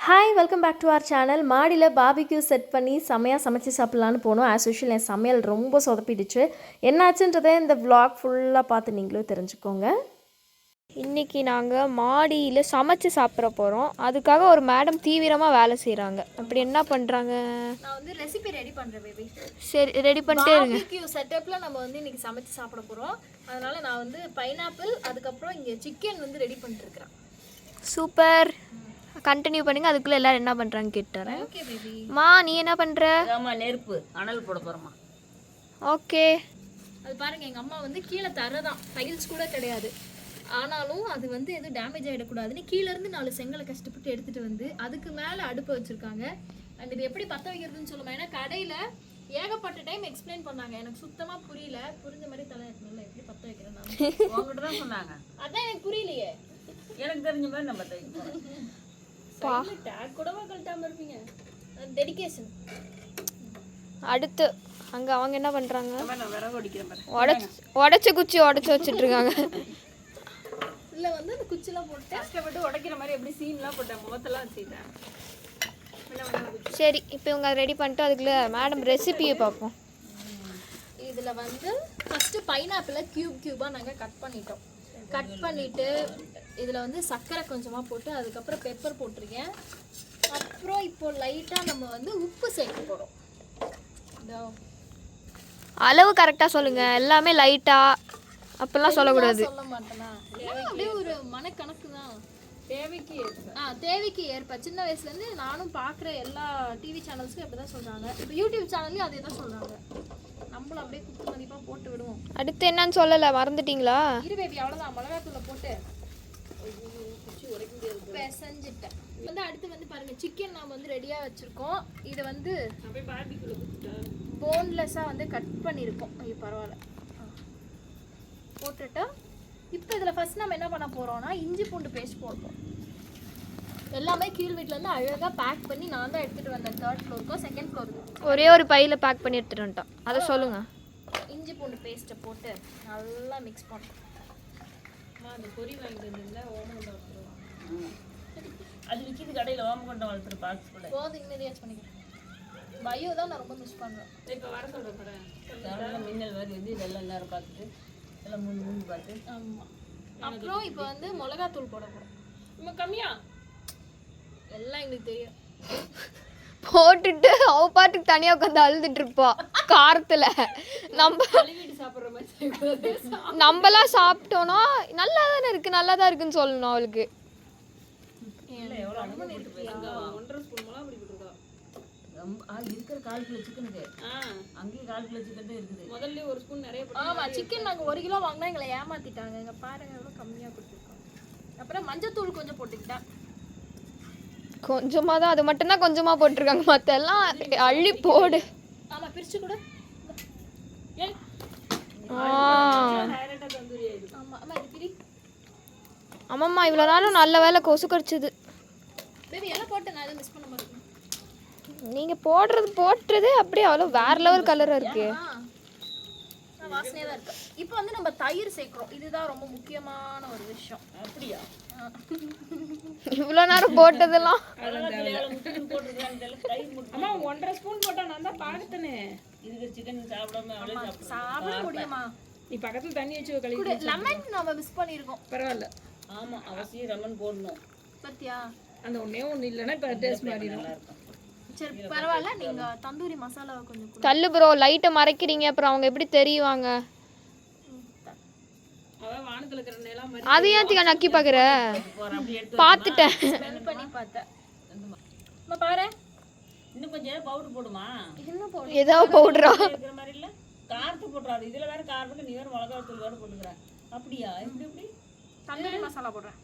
Hi welcome back to our channel. மாடியில் barbecue set பண்ணி செம்மையாக சமைச்சு சாப்பிட்லான்னு போனோம். ஆஸ் யூஷுவல் என் சமையல் ரொம்ப சொதப்பிடுச்சு. என்னாச்சுன்றதை இந்த விளாக் ஃபுல்லாக பார்த்து நீங்களும் தெரிஞ்சுக்கோங்க. இன்றைக்கி நாங்கள் மாடியில் சமைச்சு சாப்பிட போகிறோம். அதுக்காக ஒரு மேடம் தீவிரமாக வேலை செய்கிறாங்க. அப்படி என்ன பண்ணுறாங்க? நான் வந்து ரெசிபி ரெடி பண்ணுறேன் பேபி. சரி, ரெடி பண்ணிட்டே இருங்க. பாபிக்யூ செட்டப்பில் நம்ம வந்து இன்றைக்கி சமைச்சு சாப்பிட போகிறோம். அதனால் நான் வந்து பைனாப்பிள், அதுக்கப்புறம் இங்கே சிக்கன் வந்து ரெடி பண்ணிட்டுருக்கிறேன். சூப்பர், கண்டினியூ பண்ணுங்க. அதுக்குள்ளே எல்லோரும் என்ன பண்ணுறாங்க கேட்டுறேன். Okay baby. மா, நீ என்ன பண்ணுற? நெருப்பு அனல் போட போகிறோமா? ஓகே. அது பாருங்கள், எங்கள் அம்மா வந்து கீழே தரதான், டைல்ஸ் கூட கிடையாது. ஆனாலும் அது வந்து எதுவும் டேமேஜ் ஆகிடக்கூடாதுன்னு கீழேருந்து 4 செங்கலை கஷ்டப்பட்டு எடுத்துகிட்டு வந்து அதுக்கு மேலே அடுப்பை வச்சுருக்காங்க. அண்ட் இது எப்படி பற்ற வைக்கிறதுன்னு சொல்லுமா? ஏன்னா கடையில் ஏகப்பட்ட டைம் எக்ஸ்பிளைன் பண்ணாங்க, எனக்கு சுத்தமாக புரியல. புரிஞ்ச மாதிரி தலை இருக்கணும்ல, எப்படி பற்ற வைக்கிறேன் நான் உங்ககிட்ட தான் சொன்னாங்க. அதான் எனக்கு புரியலையே. எனக்கு தெரிஞ்ச மாதிரி நம்ம டேக் கூடவா கழட்டாமல் இருப்பீங்க? டெடிகேஷன். அடுத்து அங்கே அவங்க என்ன பண்ணுறாங்க? விறகு அடிக்கிறேன். உடச்ச குச்சி உடச்சி வச்சுட்ருக்காங்க. இல்லை வந்து அந்த குச்சிலாம் போட்டு கஷ்டப்பட்டு உடைக்கிற மாதிரி எப்படி சீன்லாம் போட்டேன், முகத்தெல்லாம் வச்சுக்கிட்டேன். சரி, இப்போ இவங்க ரெடி பண்ணிட்டு அதுக்குள்ளே மேடம் ரெசிபியை பார்ப்போம். இதில் வந்து ஃபஸ்ட்டு பைனாப்பிளை க்யூபாக நாங்கள் கட் பண்ணிட்டோம். கட் பண்ணிவிட்டு இதில் வந்து சர்க்கரை கொஞ்சமாக போட்டு அதுக்கப்புறம் பெப்பர் போட்டிருக்கேன். அப்புறம் இப்போது லைட்டாக நம்ம வந்து உப்பு சேர்க்க போகிறோம். அளவு கரெக்டாக சொல்லுங்கள். எல்லாமே லைட்டாக அப்பெல்லாம் சொல்லக்கூடாது. சொல்ல மாட்டேனா? அப்படியே ஒரு மனக்கணக்கு தான். தேவைக்கு ஏற்ப சின்ன வயசுலேருந்து நானும் பார்க்குற எல்லா டிவி சேனல்ஸும் அப்படி தான் சொல்கிறாங்க. இப்போ யூடியூப் சேனல்லையும் அதே தான் சொல்கிறாங்க. நம்மளும் அப்படியே குத்து மதிப்பாக போட்டு விடுவோம். அடுத்து என்னன்னு சொல்லலை, மறந்துட்டீங்களா? இரு பேபி, அவ்வளோதான். மிளகாத்தூளை போட்டு செஞ்சுட்டேன். வந்து அடுத்து வந்து பாருங்கள், சிக்கன் நாம் வந்து ரெடியாக வச்சுருக்கோம். இதை வந்து போன்லெஸ்ஸாக வந்து கட் பண்ணியிருக்கோம். ஐயோ பரவாயில்ல, போட்டுட்டு இப்போ இதில் ஃபஸ்ட் நம்ம என்ன பண்ண போகிறோம்னா இஞ்சி பூண்டு பேஸ்ட் போடுறோம். எல்லாமே கீழ் வீட்டிலேருந்து அழகாக பேக் பண்ணி நான் தான் எடுத்துகிட்டு வந்தேன். 3rd ஃப்ளோருக்கோ 2nd ஃப்ளோருக்கு ஒரே ஒரு பையில் பேக் பண்ணி எடுத்துகிட்டு வந்துட்டோம். அதை சொல்லுங்கள். இஞ்சி பூண்டு பேஸ்ட்டை போட்டு நல்லா மிக்ஸ் பண்ணுறோம். அந்த பொரி வாங்கிட்டு வந்தீங்களா? ஓமம் அது விற்கிது கடையில். ஓமம் கொண்ட வளர்த்துரு பாக்ஸ் கூட போதும். இன்னும் பண்ணிக்கிறேன். பயோ தான் நான் ரொம்ப மிஸ் பண்ணுறேன். இப்போ வர சொல்கிறேன். மின்னல் மாதிரி வந்து இதெல்லாம் எல்லாரும் பார்த்துட்டு எல்லாம் மூணு பார்த்து. ஆமாம். அப்புறம் இப்போ வந்து மிளகாத்தூள் போட போகிறோம். நம்ம கம்மியா எல்லாம் எங்களுக்கு தெரியும். போட்டுட்டு அவ பாட்டுக்கு தனியாக உட்காந்து அழுதுட்டு இருப்பா காரத்தில். சாப்பிட்ற மாதிரி நம்மளாம் சாப்பிட்டோன்னா நல்லா தானே இருக்குது, நல்லா தான் இருக்குன்னு சொல்லணும் அவளுக்கு. இருக்கிற 1/4 கிலோ சிக்கனுக்கு அங்கேயும் 1/4 கிலோ சிக்கன் தான் இருக்குது. முதல்ல ஒரு ஸ்பூன் நிறைய. ஆமாம், சிக்கன் நாங்கள் 1 கிலோ வாங்கினா எங்களை ஏமாற்றிட்டாங்க. இங்கே பாருங்கள் எவ்வளோ கம்மியாக கொடுத்துருக்கோம். அப்புறம் மஞ்சத்தூள் கொஞ்சம் போட்டுக்கிட்டேன். கொஞ்சமாக தான், அது மட்டும்தான் கொஞ்சமாக போட்டிருக்காங்க. மற்ற எல்லாம் அள்ளி போடு. ஆமாம், பிரித்து கூட. ஆமாம்மா, இவ்வளோ நாளும் நல்ல வேலை கொசு கடிச்சது. பேபி எல்லாம் போட்டு நான் எதுவும் மிஸ் பண்ண மாட்டேன். நீங்கள் போட்டுறதே அப்படியே அவ்வளோ வேற லெவல் கலராக இருக்கு. வாசனையாக தான் இருக்கு. இப்போ வந்து நம்ம தயிர் சேர்க்குறோம். இதுதான் ரொம்ப முக்கியமான ஒரு விஷயம். அப்படியா? இவ்வளோ நேரம் போட்டதெல்லாம் அம்மா 1.5 ஸ்பூன் போட்டா நான் தான் பார்த்தேனே. இதுக்கு சிக்கன் சாப்பிடாம சாப்பிட முடியுமா? நீ பக்கத்துல தண்ணி வச்சு கழுவி. லெமன் நம்ம மிஸ் பண்ணியிருக்கோம். பரவாயில்ல. ஆமா, அவசியம் லெமன் போடணும். பத்தியா? அந்த ஒண்ணு இல்லைன்னா இப்போ டேஸ்ட் மாதிரி நல்லா இருக்கும். சரி பரவாயில்ல. நீங்கள் தந்தூரி மசாலாவை கொஞ்சம் தள்ளு ப்ரோ, லைட்டை மறைக்கிறீங்க. அப்புறம் அவங்க எப்படி தெரியுவாங்க? அது ஏன் நக்கி பார்க்குற? பார்த்துட்டேன், பண்ணி பார்த்தேன். பாரு, இன்னும் கொஞ்சம் பவுடர் போடுமா? இன்னும் போடு. ஏதோ பவுடரா இருக்கிற மாதிரி இல்லை, காரத்து போட்டுறாரு. இதில் வேற காரத்துக்கு நீ வேறு மிளகாத்தூள் வேறு போட்டுக்கிறேன். அப்படியா? எப்படி எப்படி தந்தூரி மசாலா போடுறேன்.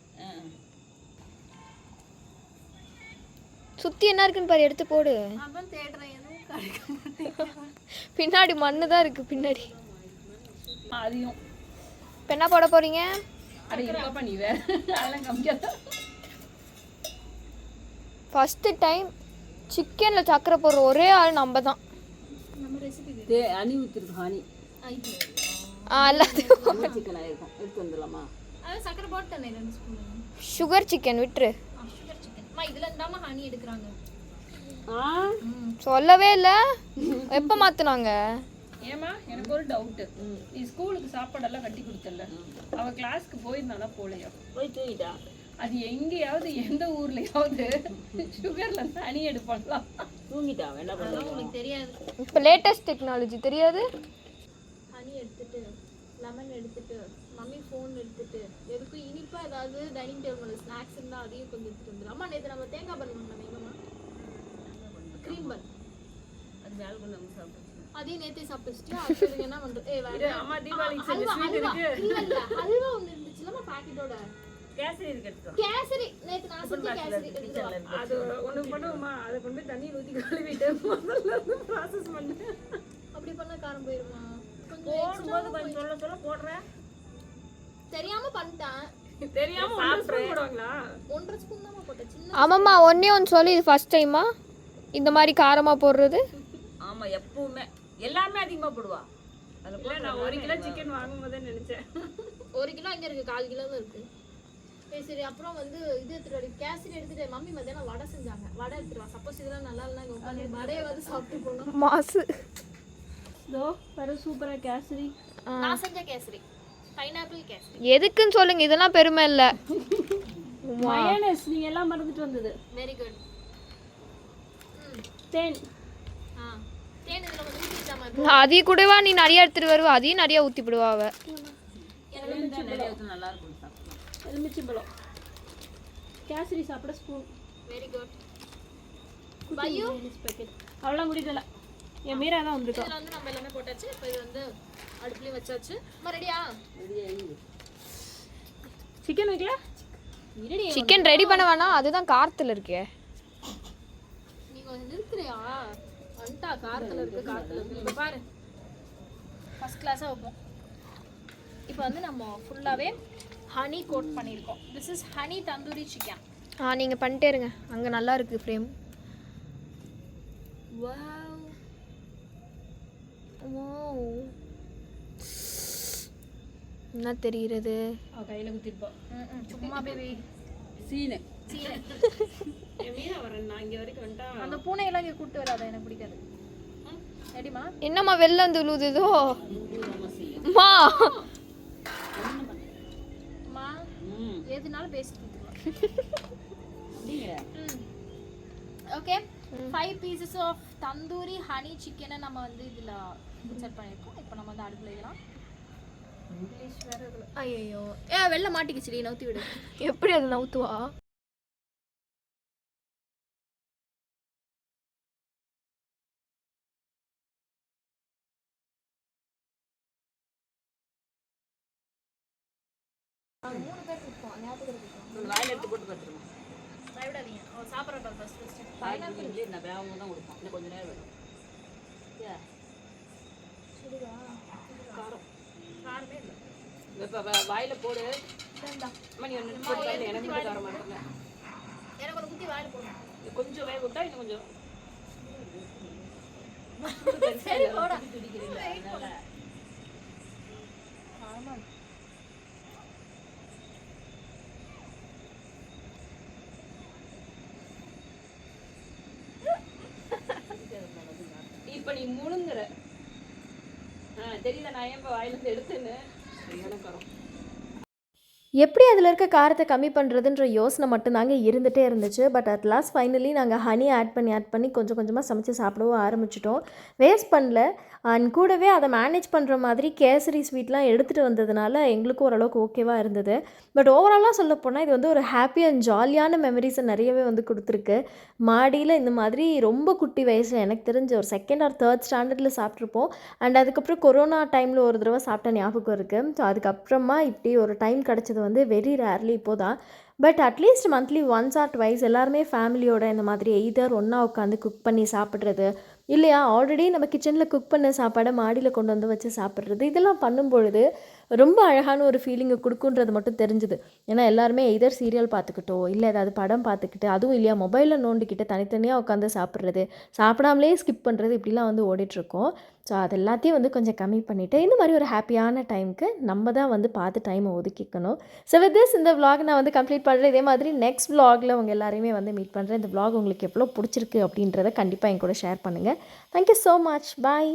சுற்றி என்ன இருக்குன்னு பாரு, எடுத்து போடு. அதான் தேடுறேன், எதுவும் கிடைக்க மாட்டேங்குது. பின்னாடி மண்ணு தான் இருக்குது பின்னாடி. அதையும் இப்போ என்ன போட போகிறீங்க? நீ வேற அதெல்லாம் கம்மியாக. ஃபஸ்ட்டு டைம் சிக்கனில் சக்கரை போடுற ஒரே ஆள் நம்ம தான். நம்ம ரெசிபி ஹனி ஊற்றிருக்கு. ஹனி எல்லாத்தையும் சிக்கன் ஆகிருக்கும். எடுத்து வந்துடலாமா? அதான் சக்கரை போட்டேன் 2 ஸ்பூன். சுகர் சிக்கன் விட்டுரு. சுகர் சிக்கன் அம்மா இதுல இருந்தாம ஹனி எடுக்கிறாங்க. சொல்லவே இல்லை. எப்போ மாற்றினாங்க? ஏமா எனக்கு ஒரு டவுட்டு. நீ ஸ்கூலுக்கு சாப்பாடெல்லாம் கட்டி கொடுத்தல, அவ கிளாஸ்க்கு போயிருந்தானா போலையா? போய் தூங்கிட்டா. அது எங்கேயாவது எந்த ஊர்லயாவது சுகர்ல தனி எடுப்பாங்களா? தூங்கிட்டா. என்ன பண்ணலாம் உங்களுக்கு தெரியாது. இப்போ லேட்டஸ்ட் டெக்னாலஜி தெரியாது. ஹனி எடுத்துட்டு லெமன் எடுத்துட்டு மம்மி ஃபோன் எடுத்துட்டு எதுக்கும் இனிப்பா ஏதாவது டைனிங் டேபிள் ஸ்நாக்ஸ் இருந்தால் அதையும் கொஞ்சம் எடுத்துட்டு வந்துடும். அம்மா நேற்று நம்ம தேங்காய் பன் பண்ணோம் எங்கம்மா? க்ரீம் பன். அது மேல கொண்டு வந்து சாப்பிட்டு அதையும் நேற்றே சாப்பிட்டு அடுத்தது என்ன பண்ணுறது? அம்மா தீபாவளிக்கு செஞ்ச ஸ்வீட் இருக்கு. இல்ல அல்வா ஒன்று இருந்துச்சுல்லம்மா பாக்கெட்டோட. கேசரி இருக்கு. கேசரி நேற்று நான் செஞ்ச கேசரி எடுத்துட்டு வா. அது ஒண்ணு பண்ணுவோமா, அதை கொண்டு போய் தண்ணி ஊற்றி கழுவிட்டு முதல்ல ப்ராசஸ் பண்ணு. அப்படி பண்ணா காரம் போயிருமா? போடும்போது கொஞ்சம் சொல்ல சொல்ல போடுறேன். தெரியாம பண்ணிட்டேன். தெரியாம போடுவாங்களா? 1.5 ஸ்பூன் தான் போட்டேன். சின்ன ஆமாம்மா, ஒன்றே ஒன்று சொல்லி இது ஃபஸ்ட் டைமா இந்த மாதிரி காரமாக போடுறது? ஆமா, எப்பவுமே எல்லாமே அதிகமா போடுவா. அதுல நான் 1 கிலோ சிக்கன் வாங்கும் போதே நினைச்சேன். 1 கிலோ இங்க இருக்கு, 1/4 கிலோ தான் இருக்கு. சரி அப்புறம் வந்து இது எடுத்துட்டு கேசரி எடுத்துட்டு மம்மி மத்தியானம் வடை செஞ்சாங்க. வடை எடுத்துட்டு வா. சப்போஸ் இதெல்லாம் நல்லா இல்லைன்னா இங்கே உட்காந்து வடையை வந்து சாப்பிட்டு போகணும். மாசு. இதோ வர சூப்பரா கேசரி. நான் செஞ்ச கேசரி பைனாப்பிள் கேசரி. எதுக்குன்னு சொல்லுங்க, இதெல்லாம் பெருமை இல்லை. மயோனைஸ் நீங்க எல்லாம் மறந்துட்டு வந்தது. Very good. தேன். தேன் இதுல கொஞ்சம் ஊத்திட்டா மாதிரி. அதையும் கூடவா நீ நிறைய எடுத்துட்டு வருவா? அதையும் நிறைய ஊற்றி விடுவா அவ. நல்லா இருக்கும். எலுமிச்சம்பழம். கேசரி சாப்பிட ஸ்பூன். Very good. பையோ பாக்கெட் அவ்வளோ குடிக்கல. என் மீரா தான் வந்திருக்கா. இதுல வந்து நம்ம எல்லாமே போட்டாச்சு. இப்போ இது வந்து அடுப்புலயே வச்சாச்சு. அம்மா ரெடியா? சிக்கன் வைக்கல? சிக்கன் ரெடி பண்ண வேணாம், அதுதான் காரத்தில் இருக்கே. நீ கொஞ்சம் நிறுத்துறியா? வந்துட்டா காரத்தில் இருக்கு, காரத்தில் இருக்கு. இப்போ பாரு ஃபர்ஸ்ட் கிளாஸாக வைப்போம். இப்போ வந்து நம்ம ஃபுல்லாகவே ஹனி கோட் பண்ணியிருக்கோம். This is honey tandoori chicken. நீங்கள் பண்ணிட்டே இருங்க, அங்கே நல்லா இருக்குது ஃப்ரேம். வாவ் வாவ், என்ன தெரிகிறது? அவ கையில் குத்திருப்பா. சும்மா பேபி சீனு. என் மீரா வரேன் நான் இங்கே வரைக்கும் வந்துட்டா. அந்த பூனையெல்லாம் இங்கே கூப்பிட்டு வராத, எனக்கு பிடிக்காது. ரெடிமா? என்னம்மா வெளில வந்து விழுதுதோ? அம்மா அம்மா எதுனாலும் பேசிட்டு okay. 5 pieces of tandoori honey சிக்கனை நம்ம வந்து இதில் செட் பண்ணியிருக்கோம். இப்போ நம்ம வந்து அடுப்பில் இதெல்லாம் ஐயோ வெளில மாட்டிக்கிச்சுடி, நவுத்தி விடு. எப்படி அது நவுத்துவா? வாயில் எடுத்து போட்டு பார்த்துருமா. பயப்படாதீங்க, அவள் சாப்பிட்ற ஃபர்ஸ்ட் பைனாப்பிள் நான் வேகமாக தான் கொடுப்பேன். இன்னும் கொஞ்சம் நேரம் வேணும். காரம் காரமே இல்லை. இப்போ வாயில் போடு. அம்மா நீ ஒன்று போட்டு எனக்கு மட்டும் காரம் மாட்டேங்க. எனக்கு ஒரு குத்தி வாயில் போடணும். கொஞ்சம் வேக விட்டா இன்னும் கொஞ்சம். சரி போட. இப்போ நீ முழுங்குற தெரியல நான் ஏன் இப்போ வாயிலிருந்து எடுத்துன்னு காரம். எப்படி அதில் இருக்க காரத்தை கம்மி பண்ணுறதுன்ற யோசனை மட்டும்தாங்க இருந்துகிட்டே இருந்துச்சு. பட் அட் லாஸ்ட் ஃபைனலி நாங்கள் ஹனி ஆட் பண்ணி கொஞ்சம் கொஞ்சமாக சமைச்சு சாப்பிடவும் ஆரம்பிச்சிட்டோம். வேஸ்ட் பண்ணல. அண்ட் கூடவே அதை மேனேஜ் பண்ணுற மாதிரி கேசரி ஸ்வீட்லாம் எடுத்துகிட்டு வந்ததுனால எங்களுக்கும் ஓரளவுக்கு ஓகேவாக இருந்தது. பட் ஓவராலாக சொல்லப்போனால் இது வந்து ஒரு ஹாப்பி அண்ட் ஜாலியான மெமரிஸை நிறையவே வந்து கொடுத்துருக்கு. மாடியில் இந்த மாதிரி ரொம்ப குட்டி வயசில் எனக்கு தெரிஞ்ச ஒரு 2nd or 3rd ஸ்டாண்டர்டில் சாப்பிட்ருப்போம். அண்ட் அதுக்கப்புறம் கொரோனா டைமில் ஒரு தடவை சாப்பிட்ட ஞாபகம் இருக்குது. ஸோ அதுக்கப்புறமா இப்படி ஒரு டைம் கிடச்சது வந்து வெரி ரேர்லி இப்போ தான். But at least monthly once R twice எல்லாருமே ஃபேமிலியோட இந்த மாதிரி எய்தர் ஒன்றா உட்காந்து குக் பண்ணி சாப்பிட்றது, இல்லையா ஆல்ரெடி நம்ம கிச்சனில் குக் பண்ண சாப்பாடை மாடியில் கொண்டு வந்து வச்சு சாப்பிட்றது, இதெல்லாம் பண்ணும்பொழுது ரொம்ப அழகான ஒரு ஃபீலிங்கை கொடுக்குன்றது மட்டும் தெரிஞ்சுது. ஏன்னா எல்லாருமே எய்தர் சீரியல் பார்த்துக்கிட்டோ இல்லை ஏதாவது படம் பார்த்துக்கிட்டு, அதுவும் இல்லையா மொபைலில் நோண்டிக்கிட்டு தனித்தனியாக உட்காந்து சாப்பிட்றது, சாப்பிடாமலே ஸ்கிப் பண்ணுறது, இப்படிலாம் வந்து ஓடிட்டுருக்கோம். ஸோ அது எல்லாத்தையும் வந்து கொஞ்சம் கம்மி பண்ணிவிட்டு இந்த மாதிரி ஒரு ஹாப்பியான டைமுக்கு நம்ம தான் வந்து பார்த்து டைமை ஒதுக்கிக்கணும். ஸோ வித் திஸ் இந்த vlog நான் வந்து கம்ப்ளீட் பண்ணுறேன். இதே மாதிரி நெக்ஸ்ட் vlogல உங்கள் எல்லாரையுமே வந்து மீட் பண்ணுறேன். இந்த vlog உங்களுக்கு எவ்வளோ பிடிச்சிருக்கு அப்படின்றத கண்டிப்பாக என் கூட ஷேர் பண்ணுங்கள். Thank you so much. பாய்.